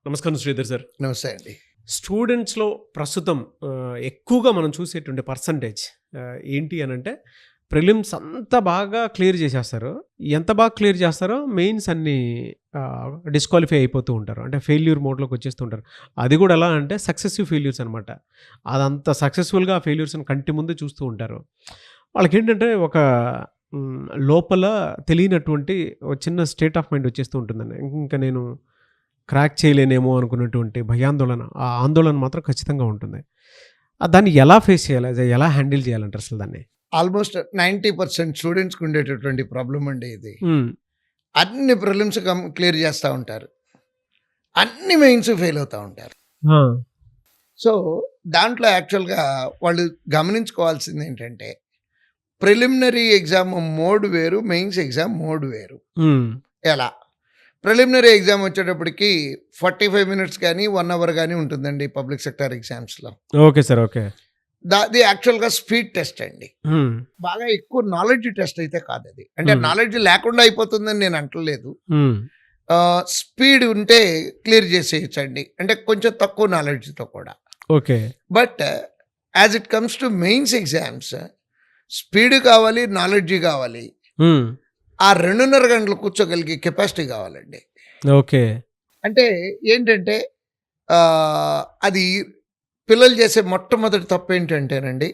నమస్కారం శ్రీధర్ సార్. నమస్తే అండి. స్టూడెంట్స్‌లో ప్రస్తుతం ఎక్కువగా మనం చూసేటువంటి పర్సెంటేజ్ ఏంటి అనంటే ప్రిలిమ్స్ అంతా బాగా క్లియర్ చేసేస్తారు. ఎంత బాగా క్లియర్ చేస్తారో మెయిన్స్ అన్నీ డిస్‌క్వాలిఫై అయిపోతూ ఉంటారు. అంటే ఫెయిల్యూర్ మోడ్‌లోకి వచ్చేస్తూ ఉంటారు. అది కూడా ఎలా అంటే సక్సెసివ్ ఫెయిల్యూర్స్ అనమాట. అదంత సక్సెస్‌ఫుల్‌గా ఆ ఫెయిల్యూర్స్‌ని కంటి ముందే చూస్తూ ఉంటారు. వాళ్ళకేంటంటే ఒక లోపల తెలియనటువంటి ఒక చిన్న స్టేట్ ఆఫ్ మైండ్ వచ్చేస్తూ ఉంటుందండి. ఇంకా నేను క్రాక్ చేయలేనేమో అనుకున్నటువంటి భయాందోళన, ఆ ఆందోళన మాత్రం ఖచ్చితంగా ఉంటుంది. దాన్ని ఎలా ఫేస్ చేయాలి? అది ఎలా హ్యాండిల్ చేయాలంటారు అసలు దాన్ని? ఆల్మోస్ట్ 90% స్టూడెంట్స్‌కి ఉండేటటువంటి ప్రాబ్లమ్ అండి ఇది. హ్మ్. అన్ని ప్రిలిమ్స్ క్లియర్ చేస్తా ఉంటారు. అన్ని మెయిన్స్ ఫెయిల్ అవుతా ఉంటారు. ఆ! సో, దాంట్లో యాక్చువల్‌గా వాళ్ళు గమనించుకోవాల్సింది ఏంటంటే, ప్రిలిమినరీ ఎగ్జామ్ మోడ్ వేరు, మెయిన్స్ ఎగ్జామ్ మోడ్ వేరు. హ్మ్. ఎలా? ప్రిలిమినరీ ఎగ్జామ్ వచ్చేటప్పటికి 45 మినిట్స్ గానీ, 1 అవర్ గానీ ఉంటుందండి పబ్లిక్ సెక్టార్ ఎగ్జామ్స్‌లో. Okay sir. ఓకే. అది యాక్చువల్‌గా స్పీడ్ టెస్ట్ అండి. హ్మ్. బాగా ఎక్కువ నాలెడ్జ్ టెస్ట్ అయితే కాదది. అంటే నాలెడ్జ్ లేకుండా అయిపోతుందని నేను అంటలేదు. హ్మ్. స్పీడ్ ఉంటే క్లియర్ చేసేయచ్చండి. అంటే కొంచెం తక్కువ నాలెడ్జ్‌తో కూడా. Okay. But as it comes to mains exams speed కావాలి, నాలెడ్జ్ కావాలి. హ్మ్. ఆ 2.5 గంటలు కూర్చోగలిగే కెపాసిటీ కావాలండి. ఓకే. అంటే ఏంటంటే అది పిల్లలు చేసే మొట్టమొదటి తప్పు ఏంటంటేనండి,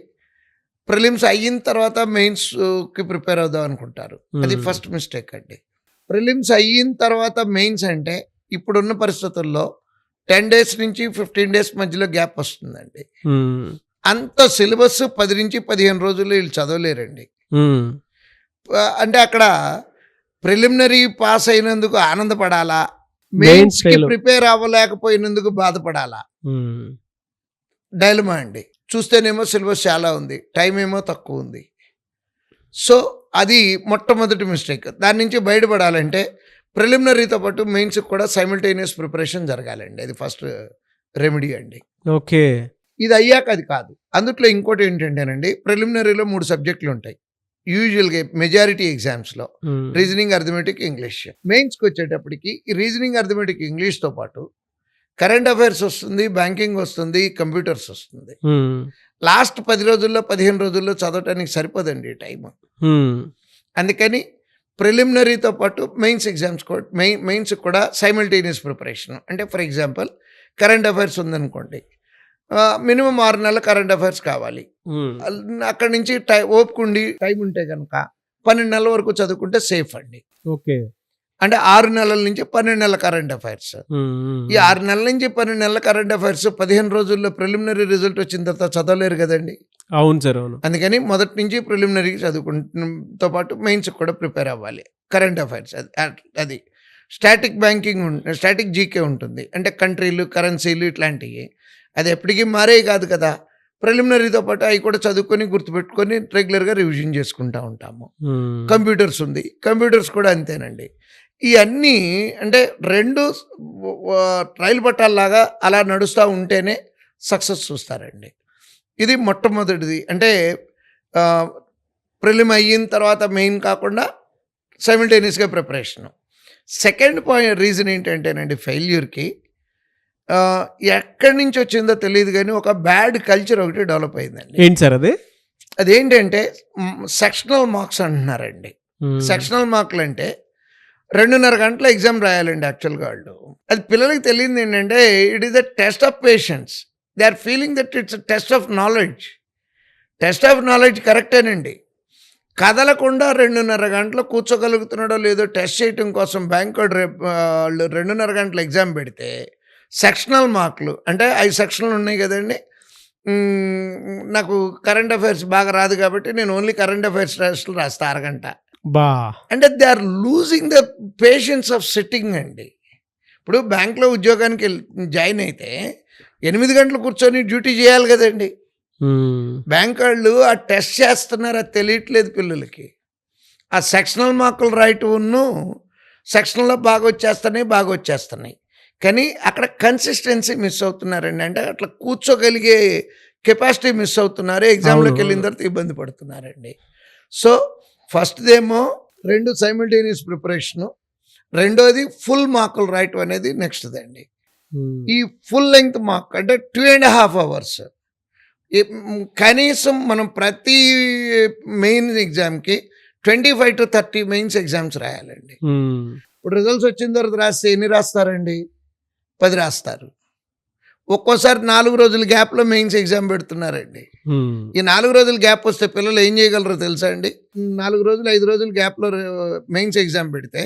ప్రిలిమ్స్ అయిన తర్వాత మెయిన్స్‌కి ప్రిపేర్ అవుదాం అనుకుంటారు. అది ఫస్ట్ మిస్టేక్ అండి. ప్రిలిమ్స్ అయిన తర్వాత మెయిన్స్ అంటే ఇప్పుడున్న పరిస్థితుల్లో 10 డేస్ నుంచి 15 డేస్ మధ్యలో గ్యాప్ వస్తుందండి. హ్మ్. అంత సిలబస్ 10 నుంచి 15 రోజుల్లో వీళ్ళు చదవలేరండి. హ్మ్. అంటే అక్కడ ప్రిలిమినరీ పాస్ అయినందుకు ఆనందపడాలా? మెయిన్స్ మెయిన్స్‌కి ఫెయిల్. ప్రిపేర్ అవ్వలేకపోయినందుకు బాధపడాలా? హ్మ్. డైలమా అండి. చూస్తేనేమో సిలబస్ చాలా ఉంది. టైం ఏమో తక్కువ ఉంది. సో, అది మొట్టమొదటి మిస్టేక్. దాని నుంచి బయటపడాలంటే ప్రిలిమినరీతో పాటు మెయిన్స్‌కి కూడా సైమల్టేనియస్ ప్రిపరేషన్ జరగాలండి. అది ఫస్ట్ రెమెడీ అండి. ఓకే. ఇది అయ్యాక అది కాదు. అందుట్లో ఇంకోటి ఏంటంటేనండి, ప్రిలిమినరీలో 3 సబ్జెక్టులు ఉంటాయి. యూజువల్‌గా మెజారిటీ ఎగ్జామ్స్‌లో హ్మ్. Reasoning, arithmetic, English. మెయిన్స్‌కి వచ్చేటప్పటికి ఈ రీజనింగ్, అర్థమెటిక్, ఇంగ్లీష్‌తో పాటు కరెంట్ అఫైర్స్ వస్తుంది, బ్యాంకింగ్ వస్తుంది, కంప్యూటర్స్ వస్తుంది. హ్మ్. లాస్ట్ 10 రోజుల్లో, 15 రోజుల్లో చదవటానికి సరిపోదండి టైము. హ్మ్. అందుకని ప్రిలిమినరీతో పాటు మెయిన్స్ ఎగ్జామ్స్ మెయిన్స్‌కి కూడా సైమల్టేనియస్ ప్రిపరేషన్. అంటే ఫర్ ఎగ్జాంపుల్ కరెంట్ అఫైర్స్ ఉందనుకోండి. మినిమమ్ 6 నెలల కరెంట్ అఫైర్స్ కావాలి. హ్మ్. అక్కడి నుంచి ఓపిక ఉండి టైం ఉంటే గనక 12 నెలల వరకు చదువుకుంటే సేఫ్ అండి. ఓకే. అంటే 6 నెలల నుంచి 12 నెలల కరెంట్ అఫైర్స్. హ్మ్. ఈ 6 నెలల నుంచి 12 నెలల కరెంట్ అఫైర్స్ 15 రోజుల్లో ప్రిలిమినరీ రిజల్ట్ వచ్చిన తర్వాత చదవలేరు కదండీ! అవును సార్. అవును. అందుకని మొదటి నుంచి ప్రిలిమినరీ చదువుకుంటంతో పాటు మెయిన్స్‌కి కూడా ప్రిపేర్ అవ్వాలి. కరెంట్ అఫైర్స్ అది. స్టాటిక్ జీకే ఉంటుంది. అంటే కంట్రీలు, కరెన్సీలు ఇట్లాంటియి. అది ఎప్పటికి మారేయి కాదు కదా! ప్రిలిమినరీతో పాటు అయి కూడా చదువుకొని, గుర్తుపెట్టుకొని రెగ్యులర్‌గా రివిజన్ చేసుకుంటా ఉంటాము. హ్మ్. కంప్యూటర్స్ ఉంది. కంప్యూటర్స్ కూడా అంతేనండి. ఇయన్నీ అంటే 2 రైలు పట్టాల్లాగా అలా నడుస్తా ఉంటేనే సక్సెస్ చూస్తారండి. ఇది మొట్టమొదటిది. అంటే ఆహ్, ప్రిలిమ్ అయిన తర్వాత మెయిన్ కాకుండా సైమల్టేనియస్‌గా ప్రిపరేషను. సెకండ్ రీజన్ ఏంటంటేనండి ఫెయిల్యూర్‌కి ఆహ్, ఎక్కడి నుంచి వచ్చిందో తెలీదు గానీ ఒక బ్యాడ్ కల్చర్ ఒకటి డెవలప్ అయిందండి. ఏంటి సార్ అది? అదేంటంటే సెక్షనల్ మార్క్స్ అంటున్నారండి. హ్మ్. సెక్షనల్ మార్కులంటే 2.5 గంటల ఎగ్జామ్ రాయాలండి యాక్చువల్‌గా వాళ్ళు. అది పిల్లలకి తెలియనిదేంటంటే it is a test of patience. They are feeling that it's a test of knowledge. Test of knowledge కరెక్టేనండి. కదలకుండా 2.5 గంటలు కూర్చోగలుగుతున్నాడో లేదో టెస్ట్ చేయటం కోసం బ్యాంకోడు వాళ్ళు 2.5 గంటల ఎగ్జామ్ పెడితే సెక్షనల్ మార్కులు అంటే 5 సెక్షన్‌లు ఉన్నాయి గదండీ! నాకు కరెంట్ అఫైర్స్ బాగా రాదు కాబట్టి నేను ఓన్లీ కరెంట్ అఫైర్స్ టెస్ట్‌లు రాస్తా అరగంట. బా! అంటే they are losing the patience of sitting అండి. ఇప్పుడు బ్యాంక్‌లో ఉద్యోగానికి జాయిన్ అయితే 8 గంటలు కూర్చొని డ్యూటీ చేయాలి గదండీ! హ్మ్. బ్యాంకోళ్ళు ఆ టెస్ట్ చేస్తున్నారు అది తెలియట్లేదు పిల్లలకి. ఆ సెక్షనల్ మార్కులు రాయటమును సెక్షన్‌లో బాగొచ్చేస్తున్నాయి. కానీ అక్కడ కన్సిస్టెన్సీ మిస్ అవుతున్నారండి. అంటే అట్లా కూర్చోగలిగే కెపాసిటీ మిస్ అవుతున్నారు. అవును. ఎగ్జామ్‌లోకెళ్ళిన అవును. తర్వాత ఇబ్బంది పడుతున్నారండి. సో, ఫస్ట్‌దేమో 2 సైమల్టేనియస్ ప్రిపరేషను. రెండోది ఫుల్ మార్కులు రాయటం అనేది నెక్స్ట్‌దండి. ఈ ఫుల్ లెంగ్త్ మార్క్ అంటే 2.5 hours. కనీసం మనం ప్రతి మెయిన్ ఎగ్జామ్కి 25 to 30 మెయిన్స్ ఎగ్జామ్స్ రాయాలండి. ఇప్పుడు రిజల్ట్స్ వచ్చిన తర్వాత రాస్తే ఎన్ని రాస్తారండి? 10 రాస్తారు. ఒక్కోసారి 4 రోజుల గ్యాప్లో మెయిన్స్ ఎగ్జామ్ పెడుతున్నారండి. ఈ 4 రోజుల గ్యాప్ వస్తే పిల్లలు ఏం చేయగలరో తెలుసా అండి? 4 రోజులు 5 రోజుల గ్యాప్లో మెయిన్స్ ఎగ్జామ్ పెడితే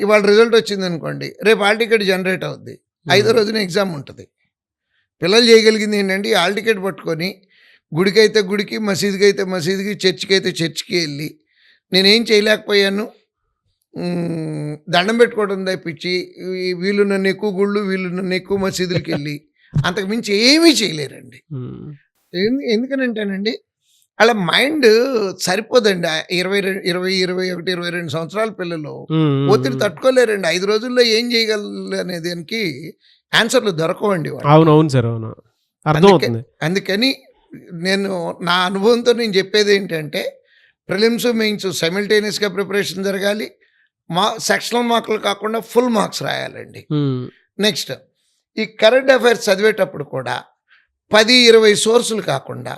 ఇవాళ రిజల్ట్ వచ్చింది అనుకోండి, రేపు హాల్ టికెట్ జనరేట్ అవుద్ది, 5వ రోజున ఎగ్జామ్ ఉంటుంది. పిల్లలు చేయగలిగింది ఏంటంటే ఈ హాల్ టికెట్ పట్టుకొని గుడికైతే గుడికి, మసీదుకి అయితే మసీదుకి, చర్చికి అయితే చర్చికి వెళ్ళి నేనేం చేయలేకపోయాను, దండం పెట్టుకోవడం తప్పించి వీళ్ళు నన్ను ఎక్కువ గుళ్ళు, వీళ్ళు నన్ను ఎక్కువ మసీదులకి వెళ్ళి అంతకు మించి ఏమీ చేయలేరండి. ఎందుకనంటేనండి అలా మైండ్ సరిపోదండి. 21 సంవత్సరాల పిల్లలు ఒత్తిడి తట్టుకోలేరండి. 5 రోజుల్లో ఏం చేయగలరు అనే దానికి ఆన్సర్లు దొరకవండి. అవునవును సార్, అవును, అర్థమవుతుంది. అందుకని నేను నా అనుభవంతో నేను చెప్పేది ఏంటంటే ప్రిలిమ్స్ మెయిన్స్ సైమిల్టేనియస్గా ప్రిపరేషన్ జరగాలి. సెక్షనల్ మార్కులు కాకుండా ఫుల్ మార్క్స్ రాయాలండి. నెక్స్ట్ ఈ కరెంట్ అఫైర్స్ చదివేటప్పుడు కూడా 10-20 సోర్సులు కాకుండా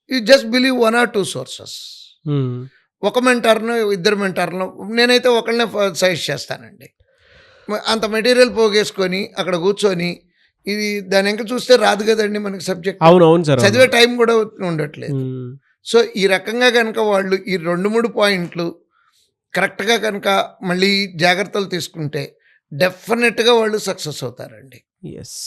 you just believe 1 or 2 sources. ఒక మెంటర్ను, 2 మెంటర్ను, నేనైతే ఒకళ్ళనే సజెస్ట్ చేస్తానండి. అంత మెటీరియల్ పోగేసుకొని అక్కడ కూర్చొని ఇది దాని ఇంకా చూస్తే రాదు కదండి మనకి సబ్జెక్ట్. అవునవును సార్, చదివే టైం కూడా ఉండట్లేదు. సో ఈ రకంగా కనుక వాళ్ళు ఈ 2-3 పాయింట్లు కరెక్ట్గా కనుక మళ్ళీ జాగ్రత్తలు తీసుకుంటే డెఫినెట్గా వాళ్ళు సక్సెస్ అవుతారండి. ఎస్.